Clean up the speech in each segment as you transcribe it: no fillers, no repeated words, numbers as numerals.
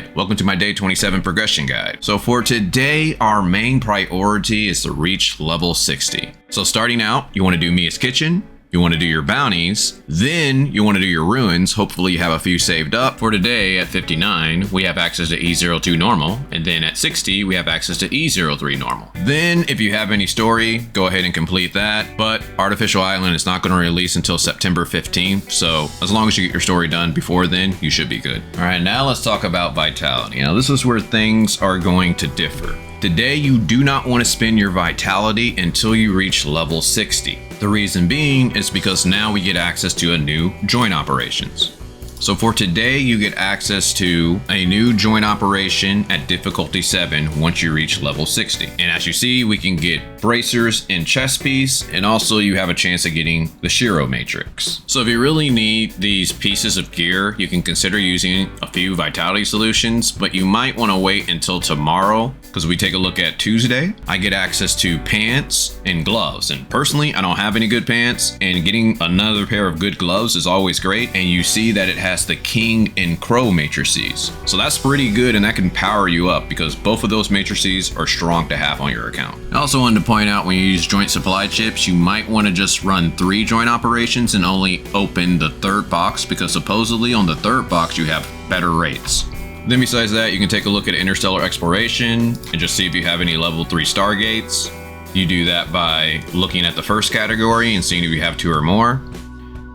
Alright, welcome to my day 27 progression guide. So for today, our main priority is to reach level 60. So starting out, you want to do Mia's Kitchen. You want to do your bounties, then you want to do your ruins. Hopefully you have a few saved up. For today at 59, we have access to E02 normal, and then at 60, we have access to E03 normal. Then if you have any story, go ahead and complete that, but Artificial Island is not going to release until September 15th, so as long as you get your story done before then, you should be good. All right, now let's talk about Vitality. Now this is where things are going to differ. Today, you do not want to spend your Vitality until you reach level 60. The reason being is because now we get access to a new joint operations. So for today, you get access to a new joint operation at difficulty 7 once you reach level 60. And as you see, we can get bracers and chest piece, and also you have a chance of getting the Shiro matrix. So if you really need these pieces of gear, you can consider using a few Vitality solutions, but you might want to wait until tomorrow, because we take a look at Tuesday, I get access to pants and gloves. And personally, I don't have any good pants, and getting another pair of good gloves is always great. And you see that it has the King and Crow matrices. So that's pretty good, and that can power you up because both of those matrices are strong to have on your account. I also wanted to point out, when you use joint supply chips, you might want to just run 3 joint operations and only open the 3rd box, because supposedly on the 3rd box you have better rates. Then besides that, you can take a look at Interstellar Exploration and just see if you have any level 3 Stargates. You do that by looking at the first category and seeing if you have 2 or more.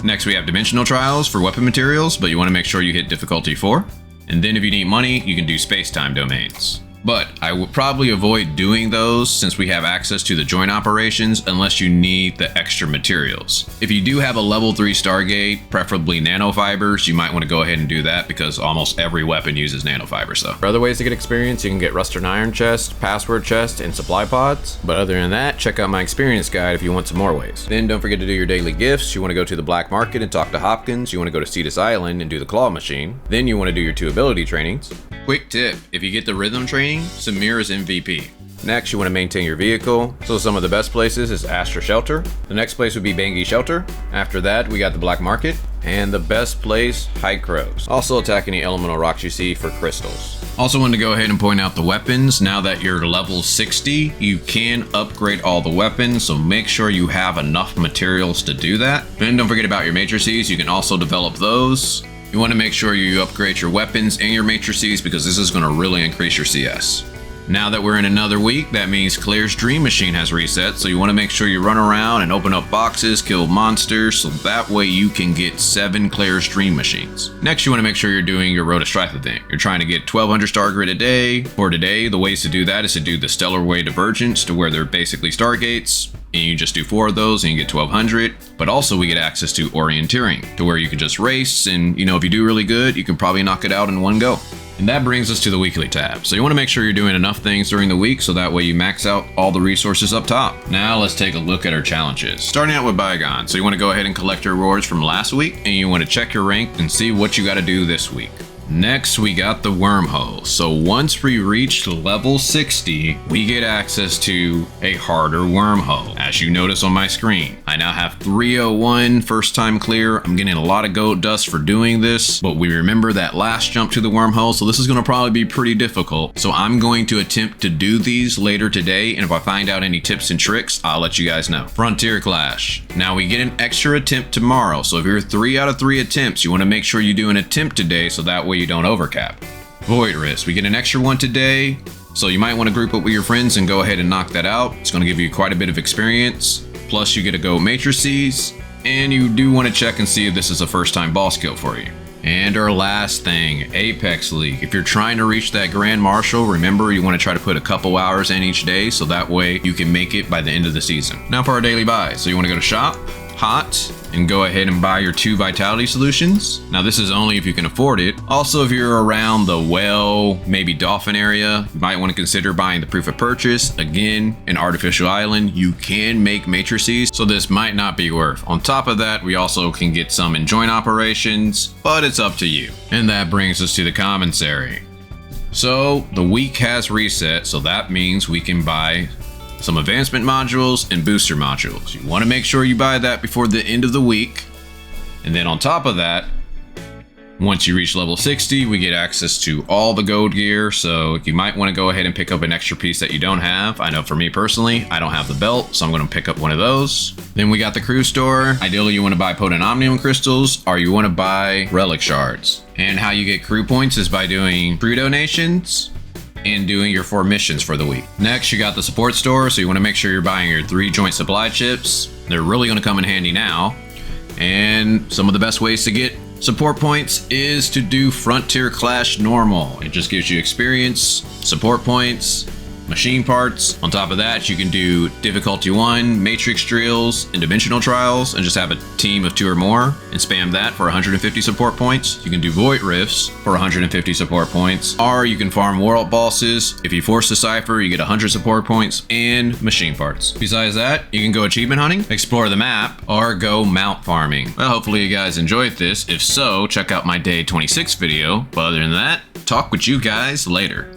Next, we have Dimensional Trials for weapon materials, but you want to make sure you hit difficulty 4. And then if you need money, you can do space-time domains. But I would probably avoid doing those since we have access to the joint operations unless you need the extra materials. If you do have a level 3 Stargate, preferably nanofibers, you might want to go ahead and do that because almost every weapon uses nanofibers though. For other ways to get experience, you can get Rust and Iron chest, password chest, and supply pods. But other than that, check out my experience guide if you want some more ways. Then don't forget to do your daily gifts. You want to go to the black market and talk to Hopkins. You want to go to Cetus Island and do the claw machine. Then you want to do your 2 ability trainings. Quick tip, if you get the rhythm training, Samir is MVP. Next, you want to maintain your vehicle. So some of the best places is Astra Shelter. The next place would be Bangi Shelter. After that, we got the Black Market. And the best place, High Crows. Also attack any elemental rocks you see for crystals. Also wanted to go ahead and point out the weapons. Now that you're level 60, you can upgrade all the weapons, so make sure you have enough materials to do that. Then don't forget about your matrices. You can also develop those. You want to make sure you upgrade your weapons and your matrices because this is going to really increase your CS. Now that we're in another week, that means Claire's Dream Machine has reset, so you want to make sure you run around and open up boxes, kill monsters, so that way you can get 7 Claire's Dream Machines. Next, you want to make sure you're doing your Road to Strife event. You're trying to get 1200 star grid a day. For today, the ways to do that is to do the Stellar Way Divergence, to where they're basically Stargates, and you just do 4 of those and you get 1200. But also we get access to Orienteering, to where you can just race, and if you do really good, you can probably knock it out in one go. And that brings us to the weekly tab. So you want to make sure you're doing enough things during the week so that way you max out all the resources up top. Now let's take a look at our challenges. Starting out with Bygone. So you want to go ahead and collect your rewards from last week, and you want to check your rank and see what you got to do this week. Next, we got the wormhole. So once we reach level 60, we get access to a harder wormhole. As you notice on my screen, I now have 301 first time clear. I'm getting a lot of gold dust for doing this, but we remember that last jump to the wormhole, so this is going to probably be pretty difficult. So I'm going to attempt to do these later today, and if I find out any tips and tricks, I'll let you guys know. Frontier Clash. Now we get an extra attempt tomorrow, so if you're 3 out of 3 attempts, you want to make sure you do an attempt today so that way you don't overcap. Void Risk, we get an extra one today, so you might want to group up with your friends and go ahead and knock that out. It's going to give you quite a bit of experience, plus you get to go matrices, and you do want to check and see if this is a first time boss kill for you. And our last thing, Apex League. If you're trying to reach that Grand Marshal, remember you want to try to put a couple hours in each day so that way you can make it by the end of the season. Now for our daily buys. So you want to go to shop, hot, and go ahead and buy your 2 Vitality solutions. Now this is only if you can afford it. Also, if you're around the well, maybe Dolphin area, you might want to consider buying the Proof of Purchase. Again, in Artificial Island, you can make matrices, so this might not be worth. On top of that, we also can get some in joint operations, but it's up to you. And that brings us to the Commissary. So the week has reset, so that means we can buy some advancement modules and booster modules. You want to make sure you buy that before the end of the week. And then on top of that, Once you reach level 60, we get access to all the gold gear, so you might want to go ahead and pick up an extra piece that you don't have. I know for me personally, I don't have the belt, so I'm going to pick up one of those. Then we got the crew store. Ideally, you want to buy potent Omnium crystals, or you want to buy relic shards. And how you get crew points is by doing crew donations and doing your 4 missions for the week. Next, you got the support store, so you want to make sure you're buying your 3 joint supply chips. They're really going to come in handy now. And some of the best ways to get support points is to do Frontier Clash normal. It just gives you experience, support points, machine parts. On top of that, you can do difficulty 1, matrix drills, and dimensional trials, and just have a team of 2 or more and spam that for 150 support points. You can do void rifts for 150 support points, or you can farm world bosses. If you force the cipher, you get 100 support points and machine parts. Besides that, you can go achievement hunting, explore the map, or go mount farming. Well, hopefully you guys enjoyed this. If so, check out my day 26 video. But other than that, talk with you guys later.